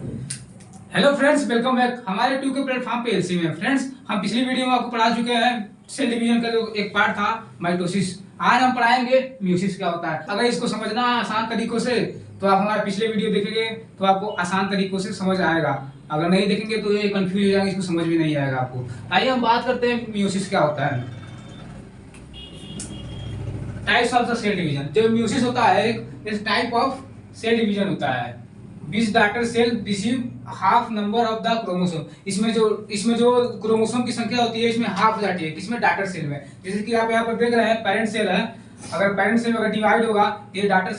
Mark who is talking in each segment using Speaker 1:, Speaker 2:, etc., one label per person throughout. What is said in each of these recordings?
Speaker 1: Hello friends, welcome back हमारे YouTube के platform पे एलसी में। फ्रेंड्स, हम पिछली वीडियो में आपको पढ़ा चुके हैं सेल डिवीजन का जो एक पार्ट था माइटोसिस। आज हम पढ़ाएंगे म्यूसिस क्या होता है। अगर इसको समझना आसान तरीकों से तो आप हमारे पिछले वीडियो देखेंगे तो आपको आसान तरीकों से समझ आएगा। अगर नहीं देखेंगे तो ये कंफ्यूज हो जाएंगे, इसको समझ भी नहीं आएगा आपको। आइए हम बात करते हैं म्यूसिस क्या होता है। Types of the cell division. जो म्यूसिस होता है एक टाइप ऑफ सेल डिवीजन होता है। बीस daughter cell receive half number of the chromosome. इसमें जो क्रोमोसोम की संख्या होती है इसमें हाफ हो जाती है। किसमें? डॉटर सेल में। जैसे कि आप यहाँ पर देख रहे हैं पेरेंट सेल है। अगर पेरेंट सेल अगर डिवाइड होगा तो ये डॉटर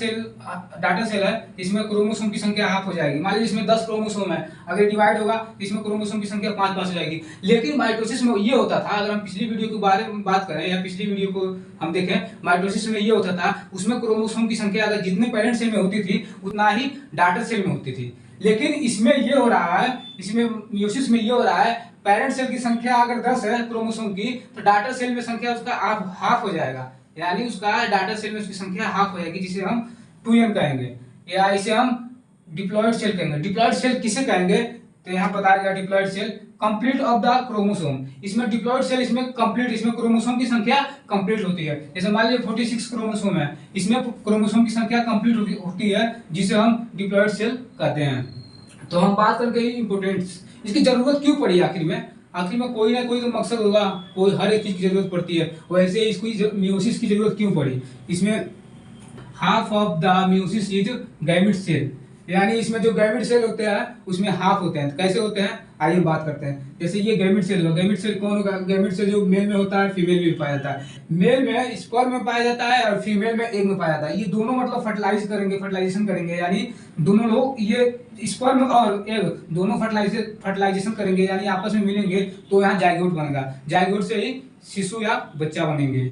Speaker 1: सेल है, इसमें क्रोमोसोम की संख्या हाफ हो जाएगी। मान लीजिए इसमें 10 क्रोमोसोम है, अगर डिवाइड होगा तो इसमें क्रोमोसोम की संख्या 5 हो जाएगी। लेकिन माइटोसिस में ये होता था, अगर हम पिछली वीडियो के बारे में बात करें या पिछली वीडियो को हम देखें, माइटोसिस में ये होता था उसमें क्रोमोसोम की संख्या अगर जितने पेरेंट सेल में होती थी उतना ही डॉटर सेल में होती थी। लेकिन इसमें ये हो रहा है, इसमें म्यूसिस में ये हो रहा है, पेरेंट सेल की संख्या अगर 10 है क्रोमोसोम की तो डॉटर सेल में संख्या उसका हाफ हो जाएगा। यानी उसका डॉटर सेल में उसकी संख्या हाफ हो जाएगी, जिसे हम 2n कहेंगे या इसे हम डिप्लॉयड सेल कहेंगे। डिप्लॉयड सेल किसे कहेंगे तो यहाँ बता देगा diploid cell complete of the chromosome. इसमें डिप्लॉयड सेल इसमें कंप्लीट, इसमें क्रोमोसोम की संख्या कंप्लीट होती है। जैसे मान लीजिए 46 क्रोमोसोम है, इसमें क्रोमोसोम की संख्या कंप्लीट होती है, जिसे हम डिप्लॉयड सेल कहते हैं। तो हम बात करके इंपोर्टेंस, इसकी जरूरत क्यों पड़ी आखिर में कोई ना कोई तो मकसद होगा, कोई हर एक चीज की जरूरत पड़ती है। वैसे इसको म्यूसिस की जरूरत क्यों पड़ी? इसमें half of the meiosis is gamete cell, यानी इसमें जो गैमेट सेल होते हैं उसमें हाफ होते हैं। कैसे होते हैं आइए बात करते हैं। जैसे ये गैमेट सेल होगा, गैमेट सेल कौन होगा? गैमेट सेल जो मेल में होता है फीमेल में भी पाया जाता है। मेल में स्पर्म में पाया जाता है और फीमेल में एग में पाया जाता है। ये दोनों मतलब फर्टिलाइजेशन करेंगे, यानी दोनों लोग ये स्पर्म और एग दोनों फर्टिलाइजेशन करेंगे, यानी आपस में मिलेंगे तो यहाँ जाइगोट बनेगा। जाइगोट से ही शिशु या बच्चा बनेंगे।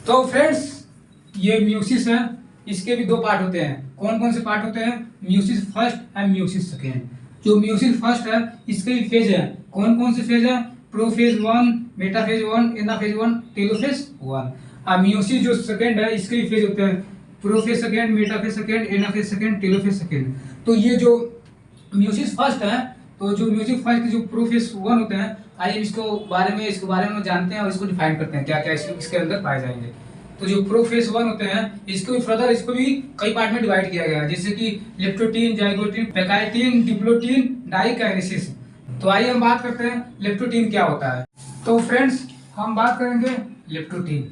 Speaker 1: तो फ्रेंड्स, ये म्यूसिस है, इसके भी दो पार्ट होते हैं। कौन कौन से पार्ट होते हैं? Meiosis first and meiosis second. जो म्यूसिस फर्स्ट है इसके भी फेज है। कौन कौन से फेज है? Prophase 1, metaphase 1, anaphase 1, telophase 1। और म्यूसिस जो सेकेंड है इसके भी फेज होते हैं। Prophase second, metaphase second, anaphase second, telophase second. तो ये जो म्यूसिस फर्स्ट है, तो जो म्यूसिस फर्स्ट के जो प्रोफेज 1 होते हैं, आइए इसके बारे में जानते हैं और इसको डिफाइन करते हैं क्या क्या इसके अंदर पाए जाएंगे। तो जो प्रोफेज 1 होते हैं इसको भी कई पार्ट में डिवाइड किया गया है, जैसे कि लेप्टोटीन, जाइगोटीन, पैकाइटिन, डिप्लोटीन, डाइकाइनेसिस। तो आइए हम बात करते हैं लेप्टोटीन क्या होता है। तो फ्रेंड्स, हम बात करेंगे लेप्टोटीन।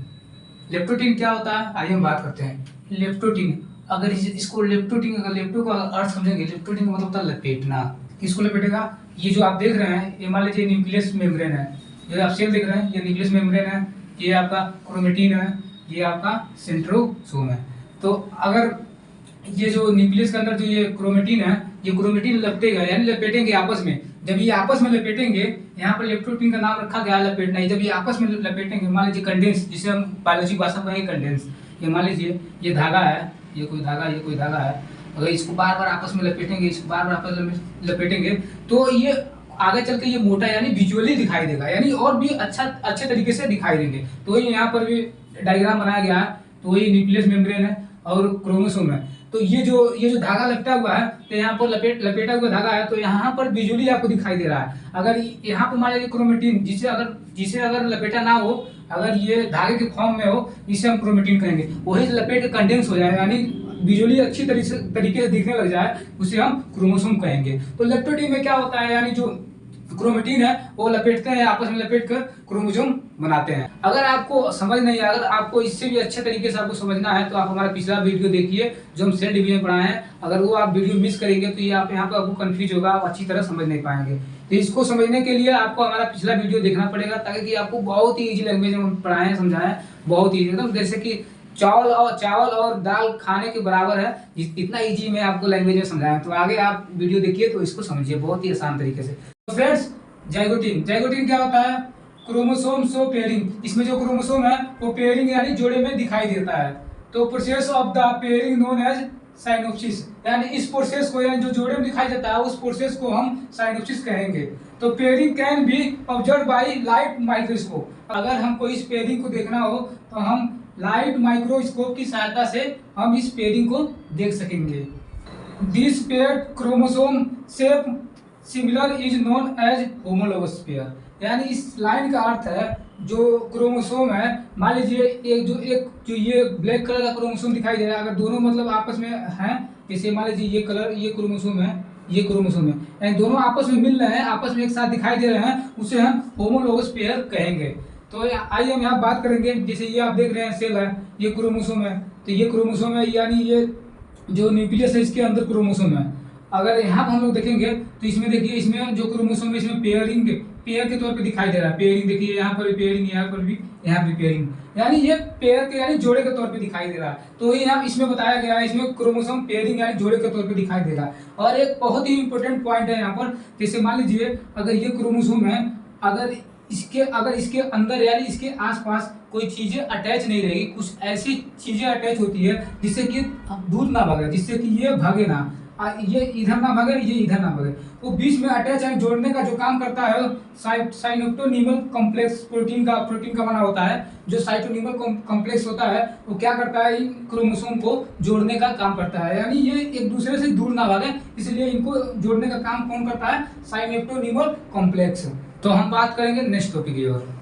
Speaker 1: लेप्टोटीन क्या होता है आइए हम बात करते हैं। लेप्टोटीन, अगर इसको लेप्टोटीन, अगर लेप्टो का अर्थ समझेंगे, लेप्टोटीन का मतलब होता है लपेटना। किसको लपेटेगा? ये जो आप देख रहे हैं, ये मान लीजिए न्यूक्लियस मेम्ब्रेन है, ये आप सेल देख रहे हैं, ये न्यूक्लियस मेम्ब्रेन है, ये आपका क्रोमेटिन है, ये आपका सेंट्रोसोम है। तो अगर ये जो न्यूक्लियस के अंदर जो ये क्रोमेटिन है, ये क्रोमेटिन लपेटेगा, यानी लपेटेंगे आपस में। जब ये आपस में लपेटेंगे, यहाँ पर लेप्टोटीन का नाम रखा गया है लपेटना। जब ये आपस में लपेटेंगे, मान लीजिए कंडेंस, जिसे हम बायोलॉजी भाषा में कहेंगे कंडेंस। ये मान लीजिए ये धागा है, ये कोई धागा है। अगर इसको बार बार आपस में लपेटेंगे, इसको बार बार आपस में लपेटेंगे, तो ये आगे चल के ये मोटा यानी विजुअली दिखाई देगा, यानी और भी अच्छे तरीके से दिखाई देंगे। तो यहाँ पर भी डायग्राम बनाया गया है। तो ये न्यूक्लियस मेम्ब्रेन है और क्रोमोसोम है। तो ये जो धागा लपटा हुआ है, तो यहाँ पर लपेटा हुआ धागा है, तो यहाँ पर विजुअली आपको दिखाई दे रहा है। अगर यहाँ पर मान लीजिए क्रोमेटिन, जिसे अगर लपेटा ना हो, अगर ये धागे के फॉर्म में हो, इसे हम क्रोमेटिन कहेंगे। वही लपेट के कंडेंस हो जाएगा, यानी विजुअली अच्छी तरीके से दिखने लग जाए, उसे हम क्रोमोसोम कहेंगे। तो लेप्टोटीन में क्या होता है, यानी जो क्रोमेटिन है वो लपेटते हैं, आपस में लपेट कर क्रोमोसोम बनाते हैं। अगर आपको समझ नहीं आया, अगर आपको इससे भी अच्छे तरीके से आपको समझना है तो आप हमारा पिछला वीडियो देखिए जो हम सेल डिवीजन पढ़ाए हैं। अगर वो आप वीडियो मिस करेंगे तो ये आप यहाँ पर आपको कंफ्यूज होगा, आप अच्छी तरह समझ नहीं पाएंगे। तो इसको समझने के लिए आपको हमारा पिछला वीडियो देखना पड़ेगा, ताकि आपको बहुत ही ईजी लैंग्वेज में पढ़ाएं, समझाएं, बहुत ईजी एकदम। जैसे कि चावल और दाल खाने के बराबर है, इतना इजी में आपको लैंग्वेज में समझाएं। तो आगे आप वीडियो देखिए तो इसको समझिए बहुत ही आसान तरीके से। तो फ्रेंड्स, जाइगोटीन क्या होता है? क्रोमोसोम सो पेयरिंग। इसमें जो क्रोमोसोम है वो पेयरिंग यानी जोड़े में दिखाई देता है। तो process of the pairing known as synapsis, यानी इस प्रोसेस को, यानी जो जोड़े में दिखाई देता है उस प्रोसेस को हम साइनोप्सिस कहेंगे। तो pairing can be observe by light microscope. अगर हमको इस पेयरिंग को देखना हो तो हम लाइट माइक्रोस्कोप की सहायता से हम इस पेयरिंग को देख सकेंगे। This pair chromosome shape similar is known as homologous pair. यानी इस लाइन का अर्थ है जो क्रोमोसोम है, मान लीजिए एक जो ये ब्लैक कलर का क्रोमोसोम दिखाई दे रहा है, अगर दोनों मतलब आपस में हैं, जैसे मान लीजिए ये कलर ये क्रोमोसोम है, ये क्रोमोसोम है, यानी दोनों आपस में मिल रहे हैं, आपस में एक साथ दिखाई दे रहे हैं, उसे हम होमोलोगस पेयर कहेंगे। तो आइए हम यहाँ बात करेंगे, जैसे ये आप देख रहे हैं सेल है, ये क्रोमोसोम है, तो ये क्रोमोसोम है, यानी ये जो न्यूक्लियस है इसके अंदर क्रोमोसोम है। अगर यहाँ पर हम लोग देखेंगे तो इसमें देखिए, इसमें जो क्रोमोसोम है इसमें पेयर के तौर पे दिखाई दे रहा है। पेयरिंग देखिए, यहाँ पर पेयरिंग, यहाँ पर भी, यहाँ भी पेयरिंग, यानी ये पेयर के यानी जोड़े के तौर पे दिखाई दे रहा है। तो ये यहाँ इसमें बताया गया है, इसमें क्रोमोसोम पेयरिंग यानी जोड़े के तौर पे दिखाई दे रहा है। और एक बहुत ही इंपॉर्टेंट पॉइंट है यहाँ पर, जैसे मान लीजिए अगर ये क्रोमोसोम है, अगर इसके अंदर यानी इसके आसपास कोई चीजें अटैच नहीं रहेगी, कुछ ऐसी चीजें अटैच होती है जिससे कि दूर ना भागे, जिससे कि ये भागे ना, ये इधर ना भागे, ये इधर ना भागे, वो बीच में अटैच है, जोड़ने का जो काम करता है साइटोनिमल कॉम्प्लेक्स प्रोटीन का बना होता है। जो साइटोनिमल कॉम्प्लेक्स होता है वो क्या करता है, इन क्रोमोसोम को जोड़ने का काम करता है, यानी ये एक दूसरे से दूर ना भागे, इसलिए इनको जोड़ने का काम कौन करता है, साइटोनिमल कॉम्प्लेक्स। तो हम बात करेंगे नेक्स्ट टॉपिक की ओर।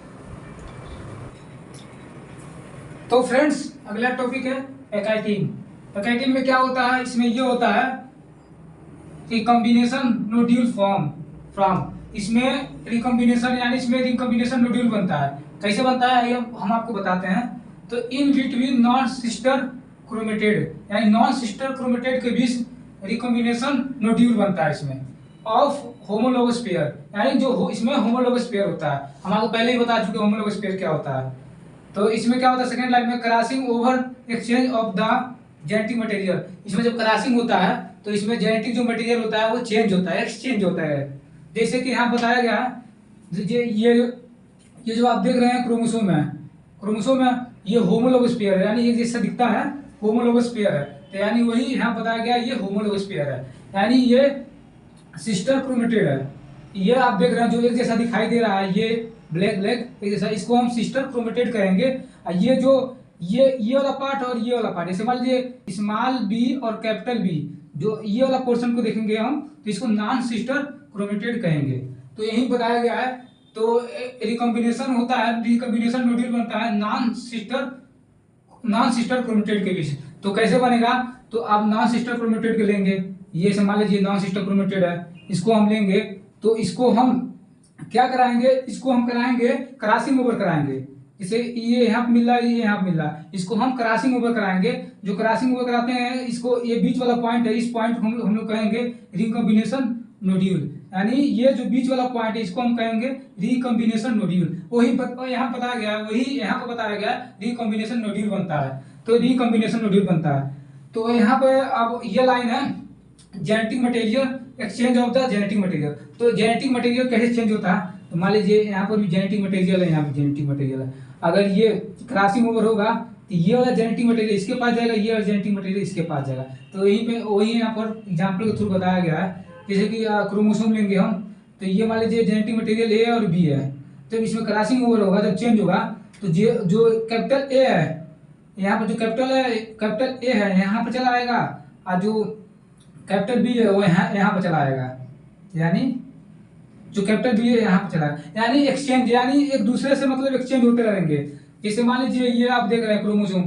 Speaker 1: तो फ्रेंड्स अगला टॉपिक है पैकाइटिन। पैकाइटिन में क्या होता है, इसमें ये होता है रिकॉम्बिनेशन नोड्यूल फ्रॉम इसमें रिकॉम्बिनेशन यानी इसमें रिकॉम्बिनेशन नोड्यूल बनता है। कैसे बनता है ये हम आपको बताते हैं। तो in between non sister chromatid यानी नॉन सिस्टर क्रोमेटेड के बीच रिकॉम्बिनेशन नोड्यूल बनता है इसमें ऑफ होमोलोगस पेयर, यानी जो इसमें होमोलोगस पेयर होता है। हम आपको पहले ही बता चुके होमोलोगस पेयर क्या होता है। तो इसमें क्या होता है, सेकंड लाइन में crossing over exchange of the genetic material. इसमें जब क्रॉसिंग होता है तो इसमें जेनेटिक जो मटेरियल होता है वो चेंज होता है, एक्सचेंज होता है। जैसे कि यहाँ बताया गया है, ये जो आप देख रहे हैं क्रोमोसोम है, ये होमोलोगस पेयर है, यानी ये जैसा दिखता है होमोलोगस पेयर है। तो यानी वही यहाँ बताया गया ये होमोलोगस पेयर है, यानी ये सिस्टर क्रोमेटेड है। ये आप देख रहे हैं जो एक जैसा दिखाई दे रहा है, ये ब्लैक एक जैसा, इसको हम सिस्टर क्रोमेटेड कहेंगे। ये जो ये वाला पार्ट और ये वाला पार्ट, जैसे मान लीजिए स्मॉल बी और कैपिटल बी, जो ये वाला पोर्शन को देखेंगे हम तो इसको नॉन सिस्टर क्रोमेटेड कहेंगे। तो यही बताया गया है। तो रिकॉम्बिनेशन होता है, रिकॉम्बिनेशन नोड्यूल बनता है नॉन सिस्टर क्रोमेटेड के बीच। तो कैसे बनेगा, तो आप नॉन सिस्टर क्रोमेटेड के लेंगे, ये मान लीजिए नॉन सिस्टर क्रोमेटेड है, इसको हम लेंगे तो इसको हम क्या कराएंगे, इसको हम कराएंगे क्रॉसिंग ओवर कराएंगे। जैसे ये यहाँ पे मिल रहा है, ये यहाँ पे मिल रहा है, इसको हम क्रॉसिंग ओवर कराएंगे। जो क्रॉसिंग ओवर कराते हैं इसको, ये बीच वाला पॉइंट है, इस पॉइंट को हम लोग कहेंगे रिकॉम्बिनेशन नोड्यूल, यानी ये जो बीच वाला पॉइंट है इसको हम कहेंगे रिकॉम्बिनेशन नोड्यूल। वही यहाँ बताया गया है, वही यहाँ पे बताया गया रिकॉम्बिनेशन नोड्यूल बनता है। तो रिकॉम्बिनेशन नोड्यूल बनता है। तो यहाँ पे अब ये लाइन है genetic material exchange of the genetic material. तो जेनेटिक मटेरियल कैसे चेंज होता है, तो मान लीजिए यहाँ पर भी जेनेटिक मटेरियल है, यहाँ पे जेनेटिक मटेरियल है। अगर ये क्रॉसिंग ओवर होगा तो ये वाला जेनेटिक मटेरियल इसके पास जाएगा, ये वाला जेनेटिक मटेरियल इसके पास जाएगा। तो यहीं पे वही यहाँ पर एग्जाम्पल के थ्रू बताया गया है। जैसे कि क्रोमोसोम लेंगे हम, तो ये मान लीजिए जेनेटिक मटेरियल ए और बी है, तो इसमें क्रॉसिंग ओवर होगा, जब चेंज होगा तो जो कैपिटल ए है, यहाँ पर जो कैपिटल ए है यहाँ पर चला आएगा, और जो कैपिटल बी है वो यहाँ पर चला आएगा, यानी जो कैपिटल बी है यहाँ पर चला, यानी एक्सचेंज, यानी एक दूसरे से मतलब एक्सचेंज होते रहेंगे। जैसे मान लीजिए ये आप देख रहे हैं क्रोमोसोम,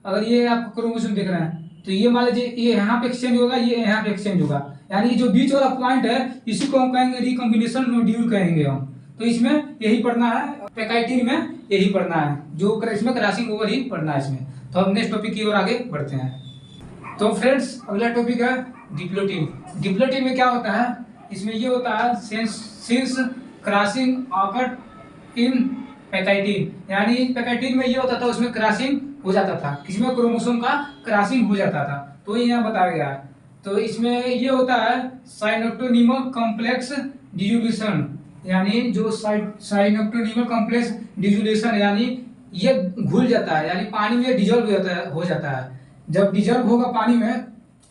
Speaker 1: अगर ये आप क्रोमोसोम देख रहे हैं तो ये मान लीजिए ये यहाँ पे एक्सचेंज होगा, ये यहाँ पे एक्सचेंज होगा, यानी जो बीच वाला पॉइंट है इसी को हम कहेंगे रिकॉम्बिनेशन नोड्यूल कहेंगे हम। तो इसमें यही पढ़ना है, पैकाइटिन में यही पढ़ना है, जो इसमें क्रॉसिंग ओवर ही पढ़ना है इसमें। तो हम नेक्स्ट टॉपिक की ओर आगे बढ़ते हैं। तो फ्रेंड्स अगला टॉपिक है डिप्लोटिन। डिप्लोटिन में क्या होता है, इसमें ये होता है सिंस क्रॉसिंग ऑकर्ड इन पैकाइटिन, यानी पैकाइटिन में ये होता था उसमें क्रॉसिंग हो जाता था, किसमें क्रोमोसोम का क्रॉसिंग हो जाता था। तो ये यहाँ बताया गया है। तो इसमें ये होता है साइटोनिमल कॉम्प्लेक्स डिसोल्यूशन, यानी जो साइटोनिमल कॉम्प्लेक्स डिसोल्यूशन, यानी ये घुल जाता है, यानी पानी में डिजोल्व हो जाता है। जब डिजोल्व होगा पानी में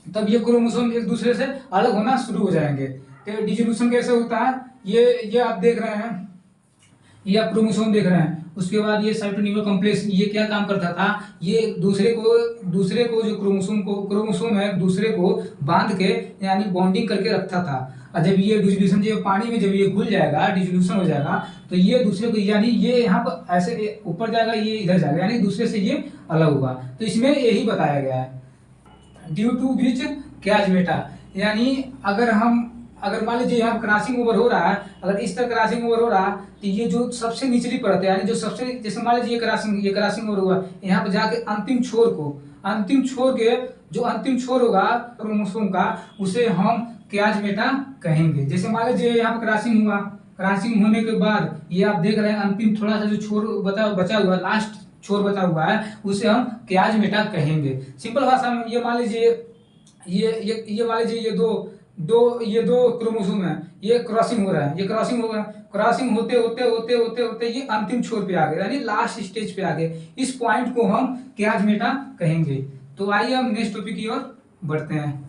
Speaker 1: तब ये क्रोमोसोम एक दूसरे से अलग होना शुरू हो जाएंगे। तो डिसोल्यूशन कैसे होता है, ये आप देख रहे हैं, ये आप क्रोमोसोम देख रहे हैं, उसके बाद ये साइटोनिमो कॉम्प्लेक्स ये क्या काम करता था, ये दूसरे को जो क्रोमोसोम है दूसरे को बांध के यानी बॉन्डिंग करके रखता था। और जब ये डिसोल्यूशन जब पानी में जब ये घुल जाएगा, डिसोल्यूशन हो जाएगा, तो ये दूसरे को यानी ये यहाँ पर ऐसे ऊपर जाएगा, ये इधर जाएगा, यानी दूसरे से ये अलग होगा। तो इसमें यही बताया गया है ड्यू टू विच क्याजमेटा, यानी अगर मान लीजिए यहाँ क्रॉसिंग ओवर हो रहा है, अगर इस तरह क्रॉसिंग ओवर हो रहा है, तो ये जो सबसे निचली परत है यानी जो सबसे, जैसे मान लीजिए ये क्रॉसिंग ओवर हुआ, यहाँ पर जाके अंतिम छोर के जो अंतिम छोर होगा क्रोमोसोम का, उसे हम क्याजमेटा कहेंगे। जैसे मान लीजिए यहाँ पर क्रॉसिंग हुआ, क्रॉसिंग होने के बाद ये आप देख रहे हैं अंतिम थोड़ा सा जो छोर बचा हुआ, लास्ट छोर बचा हुआ है, उसे हम क्याजमेटा कहेंगे। सिंपल भाषा में ये मान लीजिए ये मान लीजिए ये दो क्रोमोसोम है, ये क्रॉसिंग हो रहा है, ये क्रॉसिंग होगा, क्रॉसिंग होते ये अंतिम छोर पे आ गए, यानी लास्ट स्टेज पे आ गए। इस पॉइंट को हम क्याजमेटा कहेंगे। तो आइए हम नेक्स्ट टॉपिक की ओर बढ़ते हैं।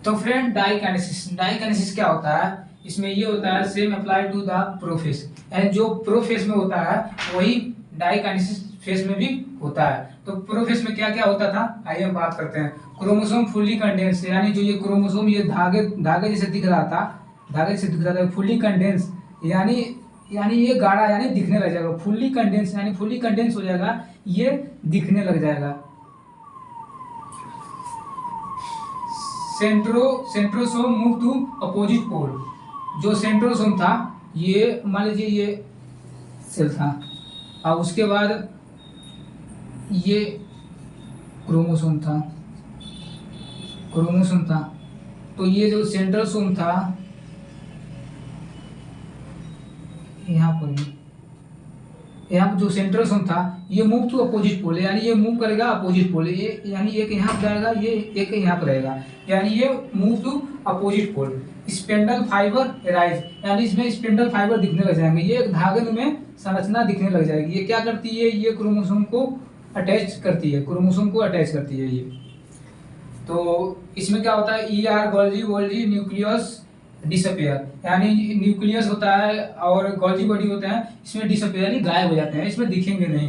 Speaker 1: तो फ्रेंड डाइकाइनेसिस क्या होता है? इसमें ये होता है same apply to the prophase, यानी जो प्रोफेस में होता है वही डाइकाइनेसिस फेस में भी होता है। तो प्रोफेस में क्या क्या होता था, आइए हम बात करते हैं। क्रोमोसोम फुल्ली कंडेंस, यानी जो ये क्रोमोसोम ये धागे जैसे दिख रहा था, फुल्ली कंडेंस यानी ये गाढ़ा यानी दिखने लग जाएगा। फुल्ली कंडेंस यानी फुल्ली कंडेंस हो जाएगा, ये दिखने लग जाएगा। Centrosome move to opposite pole, जो सेंट्रोसोम था ये मान लीजिए ये सेल था, और उसके बाद ये क्रोमोसोम था, तो ये जो सेंट्रोसोम था यहाँ पर जो सेंट्रोसोम था ये मूव टू अपोजिट पोल, यानी ये मूव करेगा अपोजिट पोल, ये यानी एक यहाँ पर जाएगा, ये एक यहाँ पर रहेगा, यानी ये move to opposite pole. Spindle fibre rise, यानी इसमें स्पेंडल फाइबर दिखने लग जाएंगे, ये एक धागे में संरचना दिखने लग जाएगी। ये क्या करती है, ये क्रोमोसोम को अटैच करती है ये। तो इसमें क्या होता है, ER गोल्जी न्यूक्लियस डिसअपियर, यानी न्यूक्लियस होता है और गोल्जी बॉडी होता है, इसमें डिसअपियर यानी गायब हो जाते हैं, इसमें दिखेंगे नहीं।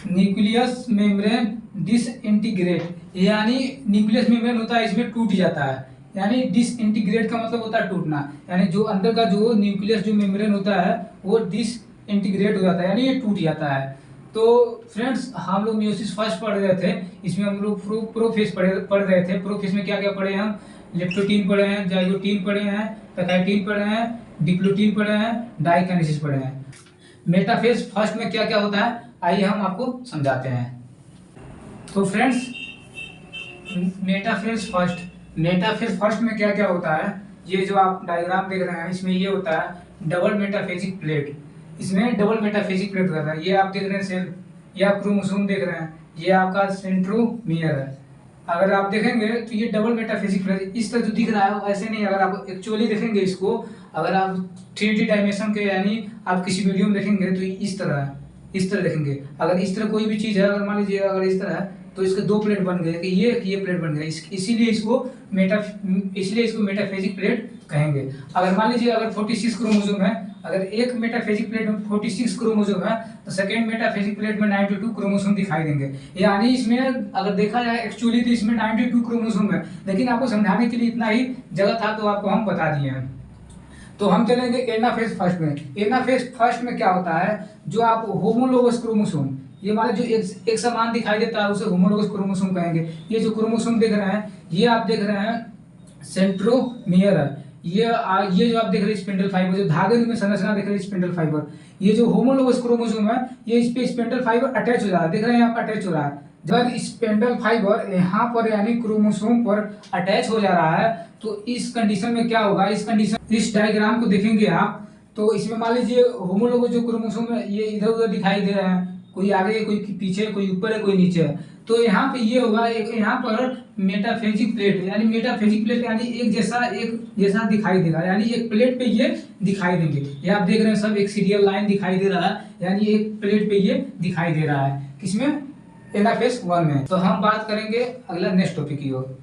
Speaker 1: न्यूक्लियस मेम्ब्रेन डिसइंटीग्रेट, यानी न्यूक्लियस मेम्ब्रेन होता है इसमें टूट जाता है, यानी डिसइंटीग्रेट का मतलब होता है टूटना, यानी जो अंदर का जो न्यूक्लियस जो मेम्ब्रेन होता है वो डिसइंटीग्रेट हो जाता है, यानी ये टूट जाता है। तो फ्रेंड्स हम लोग मियोसिस फर्स्ट पढ़ रहे थे, इसमें हम लोग प्रोफेस पढ़ रहे थे। प्रोफेस में क्या क्या पढ़े हैं हम, लेप्टोटीन पढ़े हैं, जाइगोटीन पढ़े हैं, पैकाइटीन पढ़े हैं, डिप्लोटीन पढ़े हैं, डाइकाइनेसिस पढ़े हैं। मेटाफेज फर्स्ट में क्या क्या होता है आइए हम आपको समझाते हैं। तो फ्रेंड्स मेटाफेज फर्स्ट में क्या क्या होता है, ये जो आप डायग्राम देख रहे हैं इसमें ये होता है डबल मेटाफेजिक प्लेट, इसमें डबल मेटाफेजिक प्लेट होता है। ये आप देख रहे हैं सेल, ये आप क्रोमोसोम देख रहे हैं, ये आपका सेंट्रोमियर है। अगर आप देखेंगे तो ये डबल मेटाफेजिक प्लेट इस तरह जो दिख रहा है ऐसे नहीं, अगर आप एक्चुअली देखेंगे इसको, अगर आप 3D डायमेंशन के यानी आप किसी वीडियो में देखेंगे तो इस तरह देखेंगे। अगर इस तरह कोई भी चीज़ है, अगर मान लीजिए अगर इस तरह है तो इसके दो प्लेट बन गए कि ये प्लेट बन गया, इसीलिए इसको मेटाफेजिक प्लेट कहेंगे। अगर मान लीजिए अगर 46 क्रोमोसोम है, अगर एक मेटाफेजिक प्लेट में 46 क्रोमोसोम है तो सेकेंड मेटाफेजिक प्लेट में 92 क्रोमोसोम दिखाई देंगे। यानी इसमें अगर देखा जाए एक्चुअली तो इसमें 92 क्रोमोसोम है, लेकिन आपको समझाने के लिए इतना ही जगह था तो आपको हम बता दिए हैं। तो हम चलेंगे एनाफेज फर्स्ट में। एनाफेज फर्स्ट में क्या होता है, जो आप होमोलोगस क्रोमोसोम, ये मान जो एक समान दिखाई देता है उसे होमोलोगस क्रोमोसोम कहेंगे। ये जो क्रोमोसोम देख रहे हैं, ये आप देख रहे हैं सेंट्रोमियर है, ये जो आप देख रहे हैं स्पिंडल फाइबर, जो धागे में संरचना देख रहे हैं स्पिंडल फाइबर, ये जो होमोलोगस क्रोमोसोम है ये इस पे स्पिंडल फाइबर अटैच हो रहा है, देख रहे हैं यहाँ पर अटैच हो रहा है। जब स्पिंडल फाइबर यहाँ पर यानी क्रोमोसोम पर अटैच हो जा रहा है तो इस कंडीशन में क्या होगा, इस डायग्राम को देखेंगे आप तो इसमें मान लीजिए होमोलोगस जो क्रोमोसोम है ये इधर उधर दिखाई दे रहे हैं, कोई आगे कोई पीछे, कोई ऊपर है कोई नीचे है। तो यहाँ पे ये होगा यहाँ पर मेटाफेजिक प्लेट यानी एक जैसा दिखाई देगा, यानी एक प्लेट पे ये दिखाई देंगे। ये आप देख रहे हैं सब एक सीरियल लाइन दिखाई दे रहा है, यानी एक प्लेट पे ये दिखाई दे रहा है, किसमें, एनाफेज 1 में। तो हम बात करेंगे अगला नेक्स्ट टॉपिक की ओर।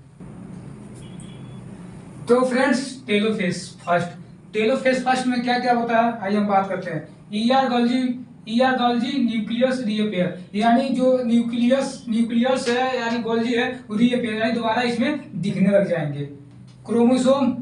Speaker 1: तो फ्रेंड्स टेलोफेज फर्स्ट में क्या क्या होता है आइए हम बात करते हैं। ER Golgi E R Golgi nucleus reappear, यानी जो न्यूक्लियस है यानी गोल्जी है वो रीअपेयर यानी दोबारा इसमें दिखने लग जाएंगे। क्रोमोसोम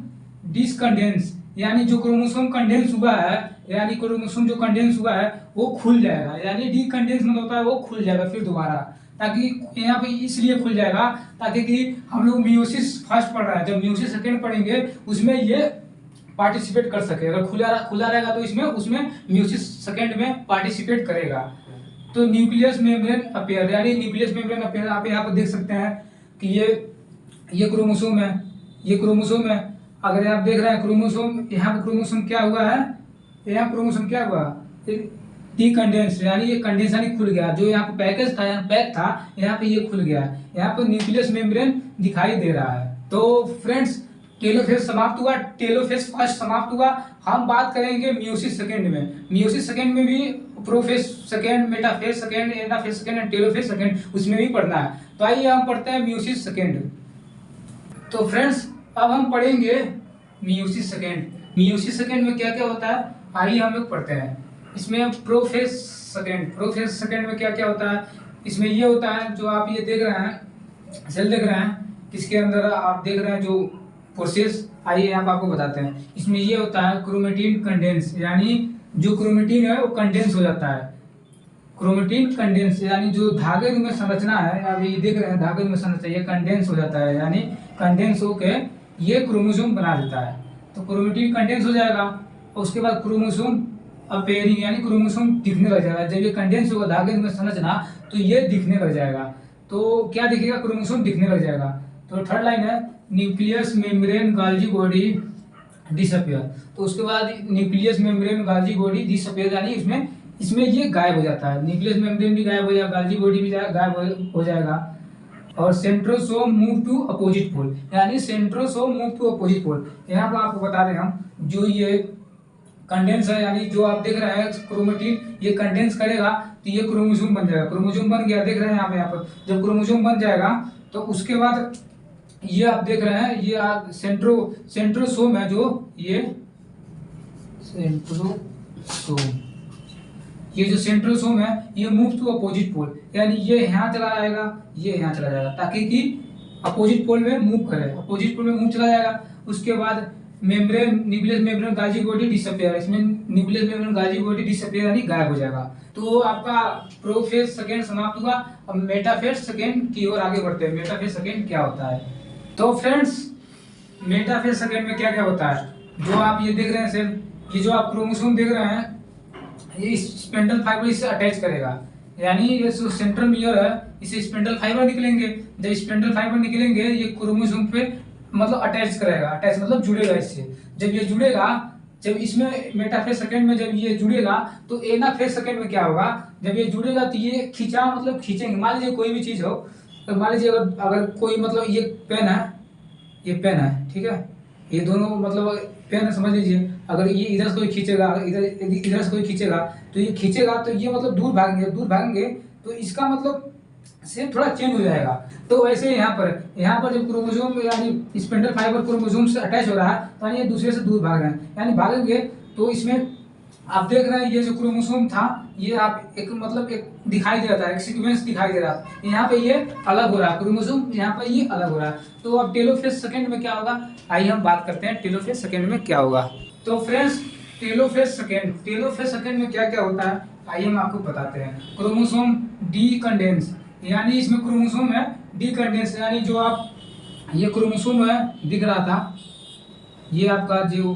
Speaker 1: डिसकंडेंस, यानी जो क्रोमोसोम कंडेंस हुआ है यानी क्रोमोसोम जो कंडेंस हुआ है वो खुल जाएगा, यानी डिकंडेंस मतलब होता है वो खुल जाएगा फिर दोबारा, ताकि यहाँ पे इसलिए खुल जाएगा ताकि कि हम लोग मियोसिस फर्स्ट पढ़ रहे हैं, जब मियोसिस सेकेंड पढ़ेंगे उसमें ये पार्टिसिपेट कर सके। अगर खुला रहेगा तो इसमें उसमें मियोसिस सेकेंड में पार्टिसिपेट करेगा। तो न्यूक्लियस मेम्ब्रेन अपेयर, यानी न्यूक्लियस मेम्ब्रेन अपेयर आप यहाँ पर देख सकते हैं कि ये क्रोमोसोम है, ये क्रोमोसोम है। अगर आप देख रहे हैं क्रोमोसोम, यहाँ पर क्रोमोसोम क्या हुआ है, यहाँ क्रोमोसोम क्या हुआ, डीकंडेंस, यानी ये कंडेंस यानी खुल गया। जो यहाँ पे पैकेज था, यहाँ पैक था, यहाँ पे ये खुल गया। यहाँ पे न्यूक्लियस मेम्ब्रेन दिखाई दे रहा है। तो फ्रेंड्स टेलोफेज समाप्त हुआ, टेलोफेज फर्स्ट समाप्त हुआ। हम बात करेंगे मियोसिस सेकेंड में। मियोसिस सेकेंड में भी prophase second, metaphase second, anaphase second and telophase second उसमें भी पढ़ना है। तो आइए हम पढ़ते हैं मियोसिस सेकेंड। तो फ्रेंड्स अब हम पढ़ेंगे मियोसिस सेकेंड। मियोसिस सेकेंड में क्या क्या होता है आइए हम लोग पढ़ते हैं। इसमें प्रोफेज सेकेंड में क्या क्या होता है, इसमें ये होता है जो आप ये देख रहे हैं, सेल देख रहे हैं, इसके अंदर आप देख रहे हैं जो प्रोसेस, आइए हम आपको बताते हैं। इसमें ये होता है क्रोमेटिन कंडेंस, यानी जो क्रोमेटिन है वो कंडेंस हो जाता है। क्रोमेटिन कंडेंस यानी जो धागे में संरचना है, आप ये देख रहे हैं धागे में संरचना, ये कंडेंस हो जाता है, यानी कंडेंस होके ये क्रोमोसोम बना देता है। तो क्रोमेटिन कंडेंस हो जाएगा और उसके बाद क्रोमोसोम अपेयरिंग, यानी क्रोमोसोम दिखने लग जाएगा। जब ये कंडेंस होगा धागे में संरचना तो ये दिखने लग जाएगा। तो क्या दिखेगा, क्रोमोसोम दिखने लग जाएगा। तो थर्ड लाइन है nucleus membrane golgi body disappear. तो उसके बाद nucleus membrane golgi body disappear, यानी इसमें ये गायब हो जाता है। न्यूक्लियस मेम्ब्रेन भी गायब हो जाएगा, गाल्जी बॉडी भी गायब हो जाएगा। और centrosome move to opposite pole, यानी centrosome move to opposite pole. यहाँ पर आपको बता रहे हैं हम, जो ये कंडेंस है यानी जो आप देख रहे हैं क्रोमेटिन ये कंडेंस करेगा तो ये क्रोमोसोम बन जाएगा। क्रोमोसोम बन गया, देख रहे हैं यहाँ पर जब क्रोमोसोम बन जाएगा तो उसके बाद ये आप देख रहे हैं ये सेंट्रोसोम है, जो ये सेंट्रोसोम है ये मूव टू अपोजिट पोल, यानी ये यहाँ चला जाएगा, ये यहाँ चला जाएगा, ताकि कि अपोजिट पोल में मूव करे, अपोजिट पोल में मूव चला जाएगा। उसके बाद membrane nucleus membrane golgi body disappear, इसमें nucleus membrane golgi body disappear यानी गायब हो जाएगा। तो आपका प्रोफेज सेकेंड समाप्त हुआ। अब मेटाफेज सेकेंड की ओर आगे बढ़ते हैं। मेटाफेज सेकेंड क्या होता है, तो फ्रेंड्स मेटाफेज सेकेंड में क्या क्या होता है, जो आप ये देख रहे हैं सेल, ये जो आप क्रोमोसोम देख रहे हैं ये स्पेंडल फाइबर इससे अटैच करेगा, यानी ये जो सेंट्रल मिरर है इसे स्पेंडल फाइबर निकलेंगे। जब स्पेंडल फाइबर निकलेंगे ये क्रोमोसोम पे मतलब अटैच करेगा, अटैच मतलब जुड़ेगा इससे। जब ये जुड़ेगा, जब इसमें मेटाफेज सेकेंड में जब ये जुड़ेगा तो एनाफेज सेकेंड में क्या होगा, जब ये जुड़ेगा तो ये खींचा मतलब खींचेंगे। मान लीजिए कोई भी चीज हो, तो मान लीजिए अगर कोई मतलब ये पेन है, ये पेन है, ठीक है, ये दोनों मतलब पेन है समझ लीजिए। अगर ये इधर से कोई खींचेगा, इधर से कोई खींचेगा तो ये खींचेगा तो ये मतलब दूर भागेंगे तो इसका मतलब से थोड़ा चेंज हो जाएगा। तो वैसे यहाँ पर जब क्रोमोसोम यानी स्पेंडल फाइबर क्रोमोसोम से अटैच हो रहा है तो यानी ये दूसरे से दूर भाग रहे हैं, यानी भागेंगे। तो इसमें आप देख रहे हैं ये जो क्रोमोसोम था ये आप एक मतलब एक दिखाई दे रहा था, एक सीक्वेंस दिखाई दे रहा था। यहाँ पे ये अलग हो रहा है क्रोमोसोम, यहाँ पे ये अलग हो रहा है। तो अब टेलोफेज सेकेंड में क्या होगा, आइए हम बात करते हैं टेलोफेज सेकेंड में क्या होगा। तो फ्रेंड्स टेलोफेज सेकेंड में क्या क्या होता है आइए हम आपको बताते हैं। क्रोमोसोम डीकंडेंस, यानी इसमें क्रोमोसोम है डीकंडेंस, यानी जो आप ये क्रोमोसोम है दिख रहा था, ये आपका जो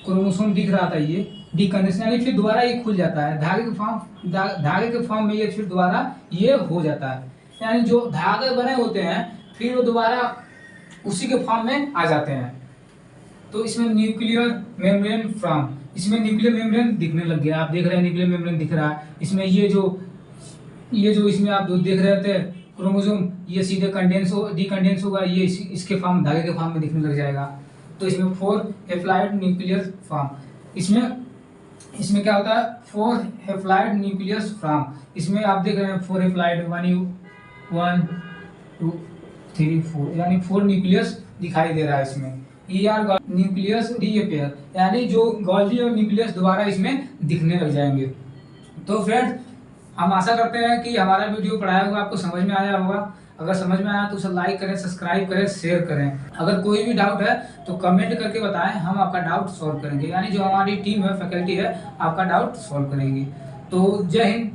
Speaker 1: क्रोमोसोम दिख रहा था ये डीकंडेंस, यानी फिर दोबारा ये खुल जाता है धागे के फॉर्म में ये फिर दोबारा ये हो जाता है। यानी जो धागे बने होते हैं फिर वो दोबारा उसी के फॉर्म में आ जाते हैं। तो इसमें न्यूक्लियर मेम्ब्रेन फॉर्म, इसमें न्यूक्लियर मेम्ब्रेन दिखने लग गया, आप देख रहे हैं न्यूक्लियर मेम्ब्रेन दिख रहा है। इसमें ये जो इसमें आप जो देख रहे थे क्रोमोसोम ये सीधे डीकंडेंस होगा, ये इसके फॉर्म धागे के फॉर्म में दिखने लग जाएगा। तो इसमें 4 हैप्लॉइड न्यूक्लियर फॉर्म, इसमें क्या होता है 4 हैप्लॉइड न्यूक्लियस फॉर्म। इसमें आप देख रहे हैं 4 हैप्लॉइड 1 2 3 4, यानी 4 न्यूक्लियस दिखाई दे रहा है इसमें। न्यूक्लियस रीअपेयर, यानी जो गोल्जी और न्यूक्लियस दोबारा इसमें दिखने लग जाएंगे। तो फ्रेंड्स, हम आशा करते हैं कि हमारा वीडियो पढ़ाया हुआ आपको समझ में आया होगा। अगर समझ में आया तो उसे लाइक करें, सब्सक्राइब करें, शेयर करें। अगर कोई भी डाउट है तो कमेंट करके बताएं, हम आपका डाउट सॉल्व करेंगे। यानी जो हमारी टीम है, फैकल्टी है, आपका डाउट सॉल्व करेंगी। तो जय हिंद।